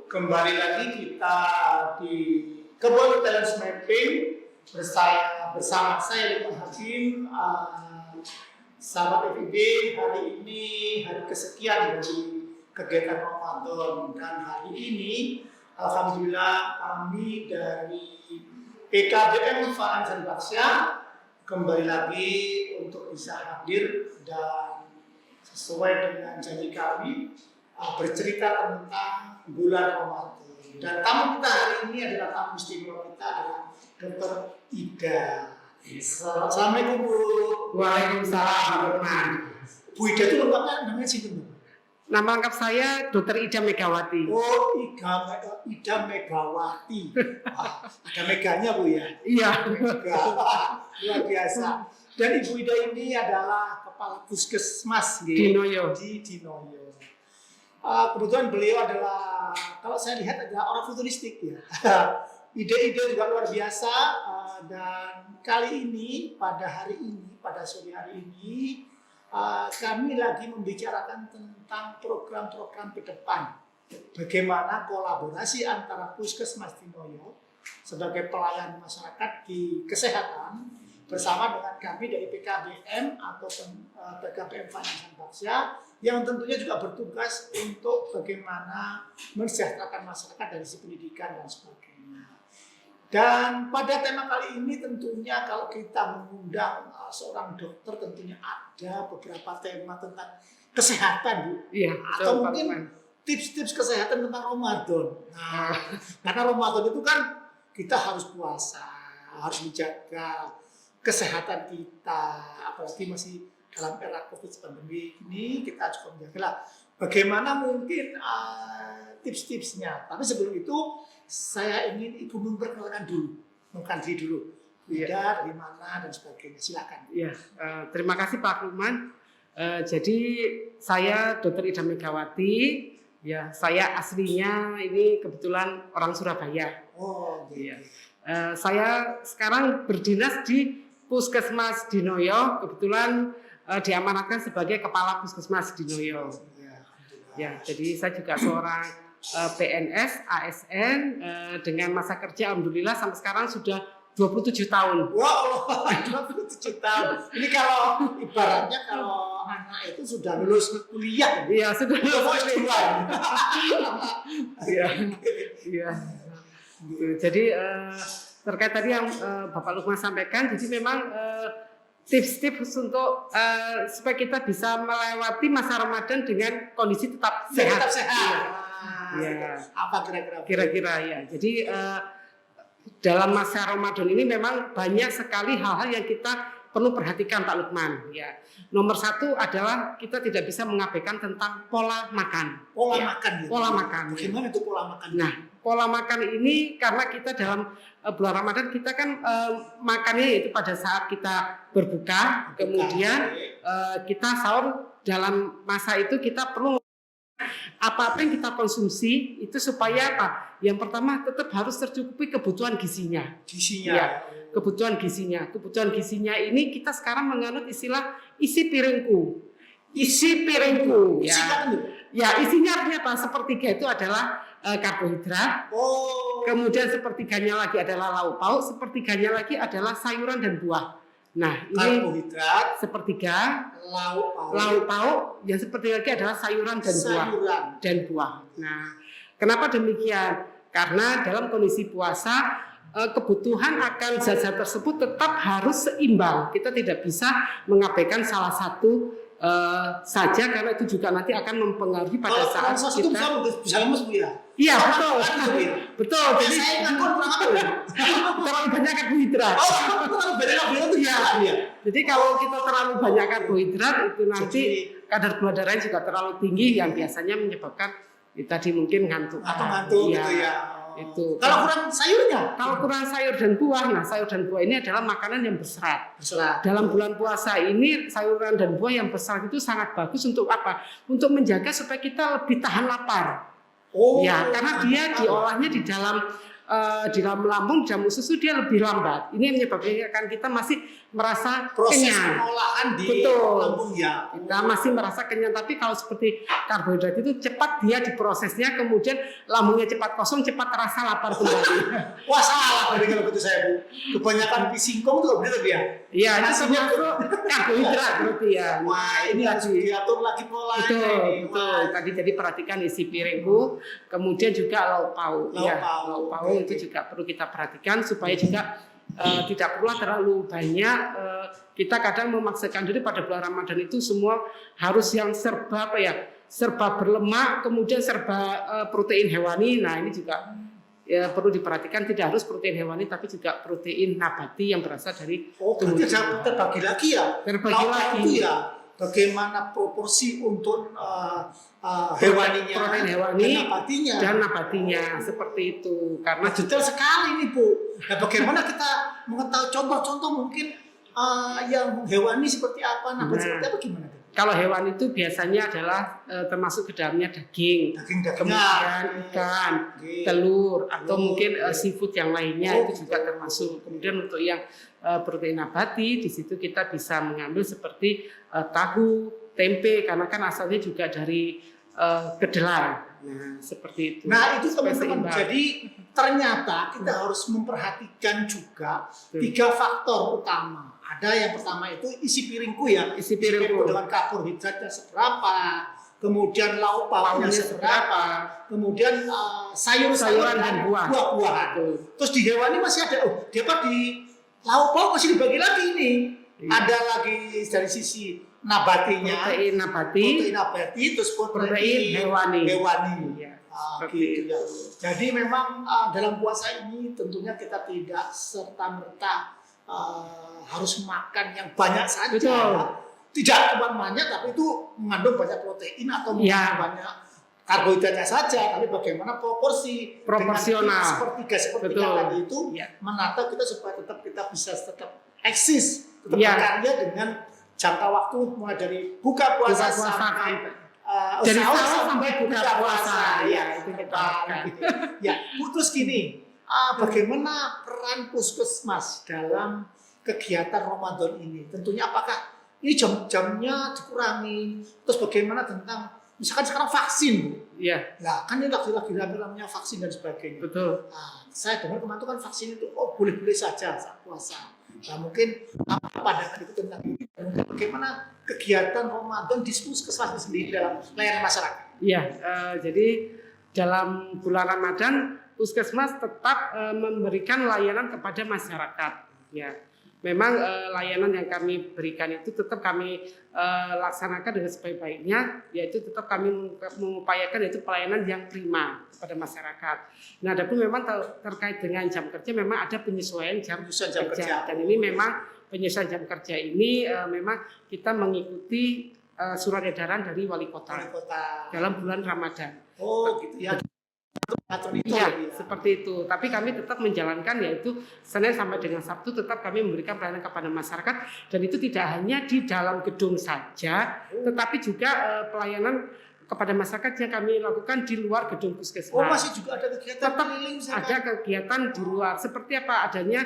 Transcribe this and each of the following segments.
Kembali lagi kita di Kebun Talent Mapping bersama saya Lukman Hakim, sahabat FIB. Hari ini hari kesekian dari kegiatan Ramadan, dan hari ini alhamdulillah kami dari PKBM Financial Baksya kembali lagi untuk bisa hadir dan sesuai dengan janji kami bercerita tentang bulan Ramadan. Dan tamu kita hari ini adalah tamu istimewa kita adalah Dr. Ida. Assalamualaikum Bu. Waalaikumsalam Pak Lukman. Bu Ida itu lengkapnya namanya sih Bu? Nama lengkap saya Dr. Ida Megawati. Oh, Ida Megawati. Wah, ada meganya Bu ya? Iya. Mega. Luar biasa. Dan Ibu Ida ini adalah Kepala Puskesmas di Dinoyo. Di Dinoyo. Kebetulan beliau adalah, kalau saya lihat adalah orang futuristik ya. Ide-ide juga luar biasa, dan kali ini pada sore hari ini kami lagi membicarakan tentang program-program ke depan. Bagaimana kolaborasi antara Puskesmas Dinoyo sebagai pelayan masyarakat di kesehatan bersama dengan kami dari PKBM atau PKBM Financial Baksya yang tentunya juga bertugas untuk bagaimana mensejahterakan masyarakat dari sisi pendidikan dan sebagainya. Dan pada tema kali ini tentunya kalau kita mengundang seorang dokter, tentunya ada beberapa tema tentang kesehatan Bu. Iya, atau mungkin tips-tips kesehatan tentang Ramadan. Nah, karena Ramadan itu kan kita harus puasa, harus menjaga kesehatan kita, apalagi masih dalam era COVID-19 ini, kita juga menjaga bagaimana mungkin tips-tipsnya. Tapi sebelum itu saya ingin Ibu memperkenalkan dulu, mengkaji dulu, Ida dari mana dan sebagainya. Silakan. Iya, terima kasih Pak Lukman. Jadi saya Dr. Ida Megawati. Ya, saya aslinya ini kebetulan orang Surabaya. Oh, iya. Saya sekarang berdinas di Puskesmas Dinoyo, kebetulan diamanatkan sebagai Kepala Puskesmas Dinoyo. Ya, jadi saya juga seorang PNS, ASN dengan masa kerja alhamdulillah sampai sekarang sudah 27 tahun. Wow, 27 tahun. Ini kalau ibaratnya kalau anak itu sudah lulus kuliah. Iya, sudah lulus kuliah. Iya. Iya. Jadi terkait tadi yang Bapak Lukman sampaikan, jadi memang tips-tips untuk supaya kita bisa melewati masa Ramadan dengan kondisi tetap sehat. Tetap sehat. Ya. Apa kira-kira? Kira-kira ya. Jadi dalam masa Ramadan ini memang banyak sekali hal-hal yang kita perlu perhatikan Pak Lukman. Ya. Nomor satu adalah kita tidak bisa mengabaikan tentang pola makan. Pola makan. Ya. Pola makan. Bagaimana itu pola makan? Nah, pola makan ini karena kita dalam bulan Ramadan kita kan makannya yaitu pada saat kita berbuka, kemudian kita sahur. Dalam masa itu kita perlu apa-apa yang kita konsumsi itu supaya apa? Yang pertama tetap harus tercukupi kebutuhan gizinya. Ya, kebutuhan gizinya. Kebutuhan gizinya ini kita sekarang menganut istilah isi piringku. Isi piringku. Ya, isinya artinya apa? Sepertiga itu adalah karbohidrat. Oh. Kemudian sepertiganya lagi adalah lauk pauk, sepertiganya lagi adalah sayuran dan buah. Nah, ini karbohidrat, sepertiga, lauk pauk, yang sepertiga lagi adalah sayuran dan buah. Nah, kenapa demikian? Karena dalam kondisi puasa kebutuhan akan zat-zat tersebut tetap harus seimbang. Kita tidak bisa mengabaikan salah satu saja karena itu juga nanti akan mempengaruhi pada saat kita bisa lemes Bu ya. Iya betul, betul. Jadi saya nganggur kurang apa ya? Terlalu banyak karbohidrat. Terlalu banyak karbohidrat itu ya. Jadi kalau kita terlalu banyak karbohidrat itu nanti kadar gula darahnya juga terlalu tinggi yang biasanya menyebabkan tadi mungkin ngantuk. Atau ngantuk gitu ya. Itu. Kalau kurang sayurnya? Kalau kurang sayur dan buah, nah sayur dan buah ini adalah makanan yang berserat. Dalam bulan puasa ini sayuran dan buah yang berserat itu sangat bagus untuk apa? Untuk menjaga supaya kita lebih tahan lapar. Oh, ya, karena dia diolahnya di dalam di dalam lambung jamu susu dia lebih lambat. Ini yang menyebabkan kita masih merasa Proses kenyang. pengolahan di Betul. lambung ya. Kita masih merasa kenyang, tapi kalau seperti karbohidrat itu cepat dia diprosesnya, kemudian lambungnya cepat kosong, cepat terasa lapar kembali. Wah salah berarti kalau begitu saya Bu. Kebanyakan pisingkong itu begitu ya. Iya, itu Nasinya termasuk karbohidrat berarti ya. Wah ini harus tadi. diatur lagi polanya. Betul, ini. betul. Wah. Tadi jadi perhatikan isi piringku, kemudian juga lauk pauk. Lauk pauk. Lauk pauk Oke. itu juga perlu kita perhatikan supaya juga tidak pula terlalu banyak. Kita kadang memaksakan diri pada bulan Ramadan itu semua harus yang serba serba berlemak, kemudian serba protein hewani. Nah ini juga perlu diperhatikan, tidak harus protein hewani tapi juga protein nabati yang berasal dari Berarti ada terbagi lagi ya. Terbagi Lauk lagi. itu ya. Bagaimana proporsi untuk hewaninya, protein hewani dan nabatinya. nabatinya seperti itu. Karena Nah, detail sekali nih Bu. Nah, bagaimana kita mengetahui contoh-contoh mungkin yang hewani seperti apa, nabati seperti apa gimana? kalau hewan itu biasanya adalah termasuk ke dalamnya daging, Daging-daging. kemudian ikan, Oke. telur, atau Telur, mungkin oke. seafood yang lainnya Oh, itu juga termasuk. Kemudian untuk yang protein nabati di situ kita bisa mengambil seperti tahu, tempe karena kan asalnya juga dari kedelai. Nah, seperti itu. Nah, itu Supaya teman-teman. seimbang. Jadi ternyata kita harus memperhatikan juga 3 faktor utama. Ada yang pertama itu isi piringku ya. Isi piringku. Dengan karbohidratnya seberapa, kemudian lauk pauknya Pauknya seberapa, kemudian sayur-sayuran dan buah-buahan. Betul. Terus di hewani masih ada, dia apa di lauk pauk masih dibagi lagi ini. Iya. Ada lagi dari sisi nabatinya, Protein nabati, protein nabati, terus protein hewani. Hewani. Iya, Ah, seperti gitu ya. itu. Jadi memang dalam puasa ini tentunya kita tidak serta-merta harus makan yang banyak saja. Betul. Tidak cuma banyak, tapi itu mengandung banyak protein atau Ya. banyak karbohidratnya saja. Tapi bagaimana Proporsional. dengan sepertiga Betul. tadi itu Ya. menata kita supaya kita bisa tetap eksis, tetap Ya. berkarya dengan jangka waktu mulai dari buka puasa, Buka puasa sampai dari sahur sahur sampai buka puasa. Ya, itu kita lakukan. gitu. Ya, Bu, terus gini, bagaimana peran puskesmas dalam kegiatan Ramadan ini? Tentunya apakah ini jam-jamnya dikurangi? Terus bagaimana tentang misalkan sekarang vaksin, Bu? Iya, Nah, kan ini lagi namanya vaksin dan sebagainya. betul. Nah, saya dengar kemarin itu kan vaksin itu boleh-boleh saja saat puasa. Nah, mungkin apa pandangan itu tentang ini? Dan mungkin bagaimana kegiatan Ramadan di puskesmas itu sendiri dalam layanan masyarakat? Iya, jadi dalam bulan Ramadan puskesmas tetap memberikan layanan kepada masyarakat. Ya, memang layanan yang kami berikan itu tetap kami laksanakan dengan sebaik-baiknya, yaitu tetap kami mengupayakan yaitu pelayanan yang prima kepada masyarakat. Nah, adapun memang terkait dengan jam kerja memang ada penyesuaian jam kerja. Dan ini memang penyesuaian jam kerja ini memang kita mengikuti surat edaran dari wali kota Wali kota. dalam bulan Ramadan. Oh, gitu ya. Atur itu Iya, ya. seperti itu. Tapi kami tetap menjalankan yaitu Senin sampai dengan Sabtu tetap kami memberikan pelayanan kepada masyarakat, dan itu tidak hanya di dalam gedung saja, tetapi juga pelayanan kepada masyarakat yang kami lakukan di luar gedung puskesmas. Oh, masih juga ada kegiatan Tetap keliling misalkan? ada kegiatan di luar. Seperti apa adanya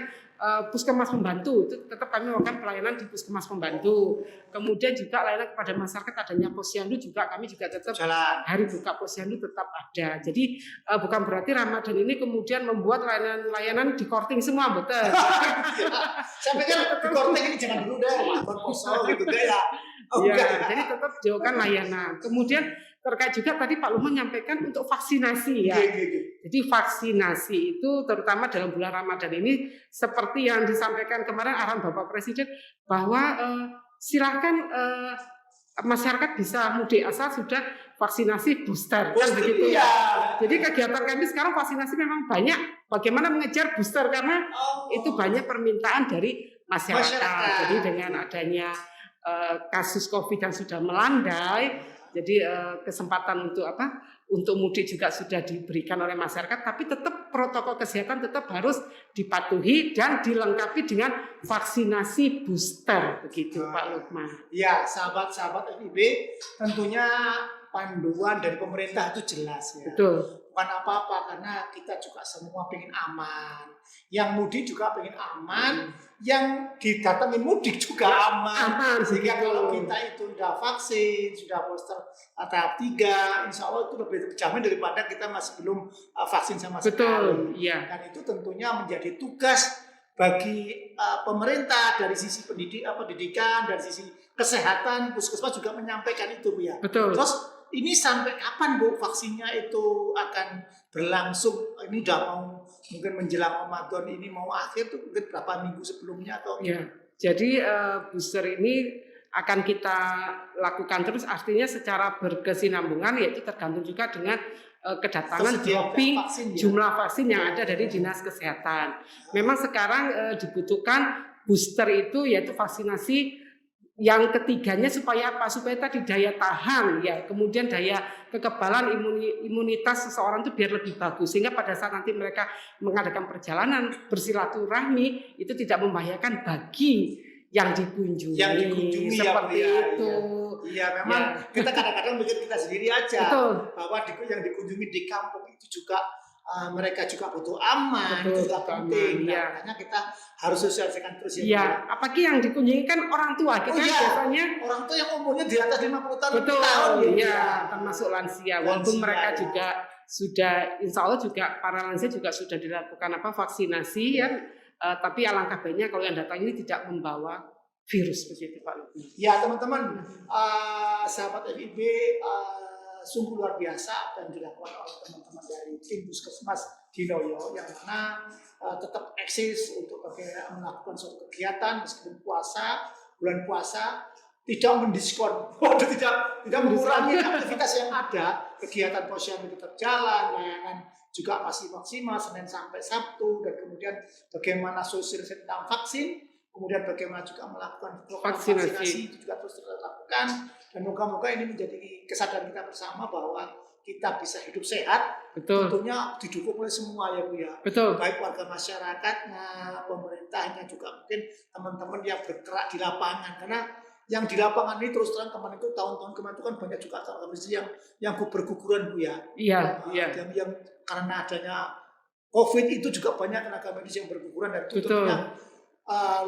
puskesmas pembantu, itu tetap kami melakukan pelayanan di puskesmas pembantu. Kemudian juga layanan kepada masyarakat adanya posyandu juga kami juga tetap Jalan. hari buka posyandu tetap ada. Jadi bukan berarti Ramadan ini kemudian membuat layanan di korting semua, betul. Saya pikir di korting ini jangan dulu deh, Ramadan kosong gitu deh ya. Oh, Ya, enggak. jadi tetap jauhkan layanan. Kemudian terkait juga tadi Pak Luman menyampaikan untuk vaksinasi ya. Iya, iya, iya. Jadi vaksinasi itu terutama dalam bulan Ramadan ini seperti yang disampaikan kemarin arahan Bapak Presiden bahwa silakan masyarakat bisa mudik asal sudah vaksinasi booster, kan begitu ya. Iya. Jadi kegiatan kami sekarang vaksinasi memang banyak. Bagaimana mengejar booster karena Oh. itu banyak permintaan dari masyarakat. Masyarakat. Jadi dengan adanya kasus COVID yang sudah melandai, jadi kesempatan untuk untuk mudik juga sudah diberikan oleh masyarakat, tapi tetap protokol kesehatan tetap harus dipatuhi dan dilengkapi dengan vaksinasi booster, begitu Pak Lukman. Ya, sahabat-sahabat FIB, tentunya panduan dari pemerintah itu jelas ya. Betul. Bukan apa-apa, karena kita juga semua pengen aman. Yang mudik juga pengen aman, yang didatangi mudik juga aman. Sehingga kalau kita itu sudah vaksin, sudah booster tahap 3, insya Allah itu lebih terjamin daripada kita masih belum vaksin sama sekali. Betul, iya. Dan itu tentunya menjadi tugas bagi pemerintah dari sisi pendidikan, dari sisi kesehatan, puskesmas juga menyampaikan itu, Bu ya. Betul. Terus ini sampai kapan, Bu, vaksinnya itu akan berlangsung? Ini udah mau mungkin menjelang Ramadan, ini mau akhir tuh mungkin berapa minggu sebelumnya atau? Ya, jadi booster ini akan kita lakukan terus, artinya secara berkesinambungan, yaitu tergantung juga dengan kedatangan dropping jumlah vaksin yang ada dari Dinas Kesehatan. Memang sekarang dibutuhkan booster itu yaitu vaksinasi yang ketiganya supaya apa? Supaya tadi daya tahan ya, kemudian daya kekebalan imunitas seseorang itu biar lebih bagus, sehingga pada saat nanti mereka mengadakan perjalanan bersilaturahmi itu tidak membahayakan bagi yang dikunjungi seperti ya, itu. Iya, memang kita kadang-kadang bikin kita sendiri aja. Betul. Bahwa yang dikunjungi di kampung itu juga mereka juga butuh aman, itu juga penting. Nah, makanya kita harus sosialisasikan terus ya. Iya, apalagi yang dikunjungi kan orang tua. Kita biasanya orang tua yang umurnya di atas 50 tahun. Betul, ya. Termasuk lansia. Walaupun mereka juga sudah, insya Allah juga para lansia juga sudah dilakukan vaksinasi ya. Tapi alangkah baiknya kalau yang datang ini tidak membawa virus begitu Pak. Ya teman-teman, sahabat FIB, sungguh luar biasa dan dilakukan oleh teman-teman dari tim Puskesmas di Noyo yang mana tetap eksis untuk melakukan suatu kegiatan meskipun bulan puasa tidak mendiskon, tidak mengurangi aktivitas yang ada, kegiatan posyandu tetap jalan, layanan juga masih maksimal Senin sampai Sabtu, dan kemudian bagaimana sosialisasi tentang vaksin, kemudian bagaimana juga melakukan vaksinasi itu juga terus dilakukan, dan moga-moga ini menjadi kesadaran kita bersama bahwa kita bisa hidup sehat. Betul. Tentunya didukung oleh semua ya Bu ya. Betul. Baik warga masyarakatnya, pemerintahnya, juga mungkin teman-teman yang bergerak di lapangan, karena yang di lapangan ini terus terang kemarin itu tahun-tahun kemarin itu kan banyak juga tenaga medis yang berguguran Bu ya. Iya. Yang karena adanya COVID itu juga banyak tenaga medis yang berguguran, dan itu tentunya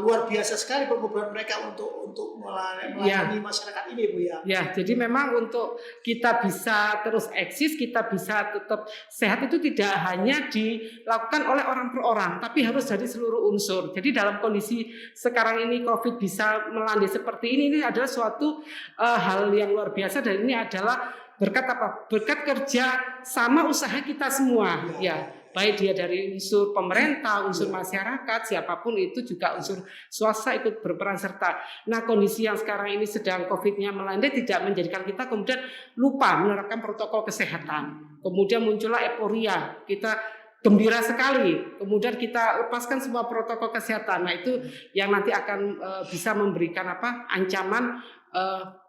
luar biasa sekali pengorbanan mereka untuk melayani masyarakat ini Bu ya. Ya, jadi memang untuk kita bisa terus eksis, kita bisa tetap sehat itu tidak hanya dilakukan oleh orang per orang, tapi harus dari seluruh unsur. Jadi dalam kondisi sekarang ini COVID bisa melandai seperti ini adalah suatu hal yang luar biasa, dan ini adalah berkat apa? Berkat kerja sama usaha kita semua ya. Baik dia dari unsur pemerintah, unsur masyarakat, siapapun itu juga unsur swasta ikut berperan serta. Nah, kondisi yang sekarang ini sedang COVID-nya melandai tidak menjadikan kita kemudian lupa menerapkan protokol kesehatan. Kemudian muncullah euforia, kita gembira sekali, kemudian kita lepaskan semua protokol kesehatan. Nah, itu yang nanti akan bisa memberikan ancaman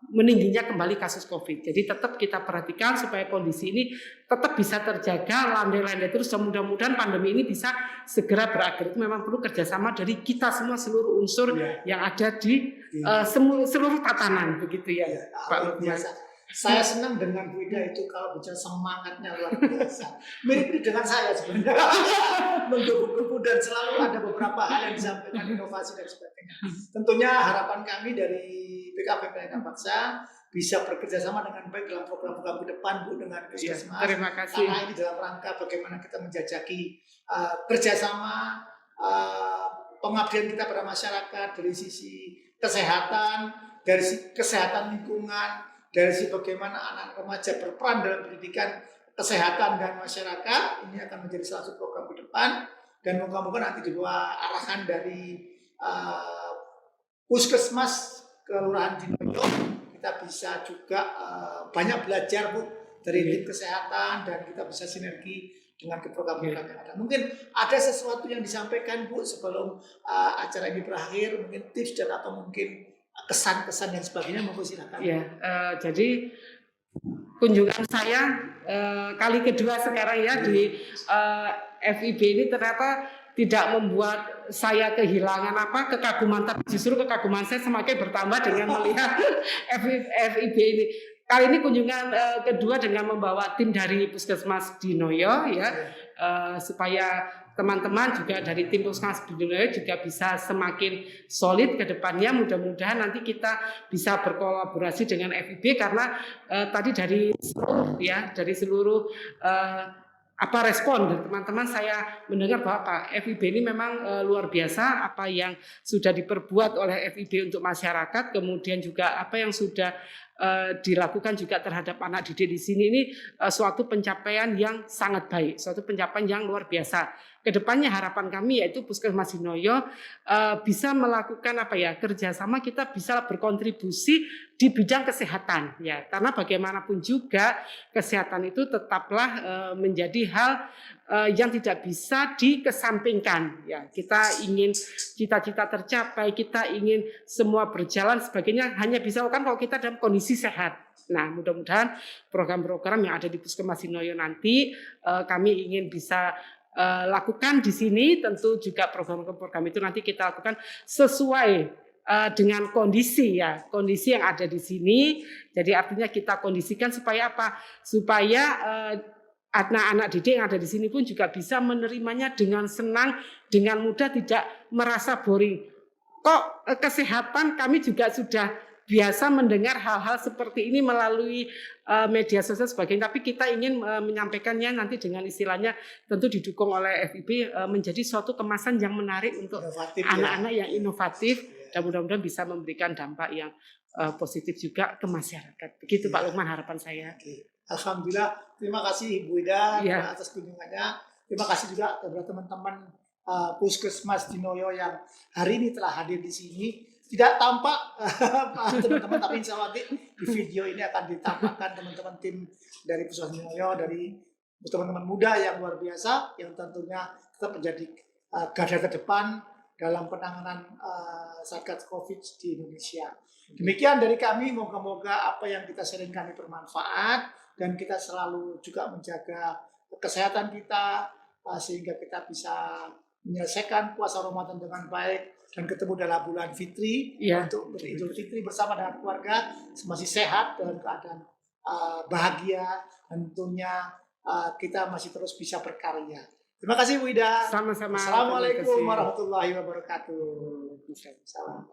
meningginya kembali kasus COVID. Jadi tetap kita perhatikan supaya kondisi ini tetap bisa terjaga, landai-landai terus. Mudah-mudahan pandemi ini bisa segera berakhir. Itu memang perlu kerjasama dari kita semua, seluruh unsur yang ada di seluruh tatanan, begitu ya, Pak Lukman. Saya senang dengan Bu Ida itu kalau bicara semangatnya luar biasa. Mirip dengan saya sebenarnya. Menggebu-gebu dan selalu ada beberapa hal yang disampaikan, inovasi dan sebagainya. Tentunya harapan kami dari BKPPN Paksa bisa bekerja sama dengan baik dalam program-program ke depan Bu dengan Puskesmas. Terima kasih. Karena ini dalam rangka bagaimana kita menjajaki kerjasama pengabdian kita pada masyarakat dari sisi kesehatan, dari sisi kesehatan lingkungan, dari sisi bagaimana anak remaja berperan dalam pendidikan kesehatan dan masyarakat. Ini akan menjadi salah satu program ke depan, dan moga-moga nanti di bawah arahan dari Puskesmas Kelurahan di Noyo kita bisa juga banyak belajar Bu dari tim kesehatan, dan kita bisa sinergi dengan program-program yang ada. Mungkin ada sesuatu yang disampaikan Bu sebelum acara ini berakhir, mungkin tips dan atau mungkin kesan-kesan dan sebagainya, monggo silakan. Ya, jadi kunjungan saya kali kedua sekarang ya di FIB ini ternyata tidak membuat saya kehilangan kekaguman, tapi justru kekaguman saya semakin bertambah dengan melihat FIB ini. kali ini kunjungan kedua dengan membawa tim dari Puskesmas di Noyo ya, supaya teman-teman juga dari tim Puskesmas di Noyo juga bisa semakin solid ke depannya. Mudah-mudahan nanti kita bisa berkolaborasi dengan FIB karena tadi dari seluruh respon dari teman-teman saya mendengar bahwa Pak FIB ini memang luar biasa apa yang sudah diperbuat oleh FIB untuk masyarakat, kemudian juga apa yang sudah dilakukan juga terhadap anak didik di sini ini suatu pencapaian yang sangat baik, suatu pencapaian yang luar biasa. Kedepannya harapan kami yaitu Puskesmas Dinoyo bisa melakukan kerjasama, kita bisa berkontribusi di bidang kesehatan ya, karena bagaimanapun juga kesehatan itu tetaplah menjadi hal yang tidak bisa dikesampingkan ya. Kita ingin cita-cita tercapai, kita ingin semua berjalan sebagainya hanya bisa kan kalau kita dalam kondisi sehat. Nah, mudah-mudahan program-program yang ada di Puskesmas Dinoyo nanti kami ingin bisa lakukan di sini. Tentu juga program-program itu nanti kita lakukan sesuai dengan kondisi yang ada di sini. Jadi artinya kita kondisikan supaya apa? Supaya anak-anak didik yang ada di sini pun juga bisa menerimanya dengan senang, dengan mudah, tidak merasa boring. Kok kesehatan kami juga sudah biasa mendengar hal-hal seperti ini melalui media sosial sebagainya, tapi kita ingin menyampaikannya nanti dengan istilahnya tentu didukung oleh FIB menjadi suatu kemasan yang menarik untuk anak-anak yang inovatif dan mudah-mudahan bisa memberikan dampak yang positif juga ke masyarakat. Begitu Pak Lukman harapan saya. Alhamdulillah, terima kasih Ibu Ida atas kunjungannya. Terima kasih juga kepada teman-teman Puskesmas Dinoyo yang hari ini telah hadir di sini. Tidak tampak teman-teman, tapi insya Allah di video ini akan ditampakkan teman-teman tim dari Puskesmas Dinoyo, dari teman-teman muda yang luar biasa, yang tentunya tetap menjadi garda terdepan dalam penanganan Satgas COVID di Indonesia. Demikian dari kami, moga-moga apa yang kita sharingkan ini bermanfaat dan kita selalu juga menjaga kesehatan kita sehingga kita bisa menyelesaikan puasa Ramadan dengan baik dan ketemu dalam bulan Fitri untuk beridul Fitri bersama dengan keluarga masih sehat dalam keadaan bahagia dan tentunya kita masih terus bisa berkarya. Terima kasih Bu Ida. Sama-sama. Assalamualaikum warahmatullahi wabarakatuh. Salam.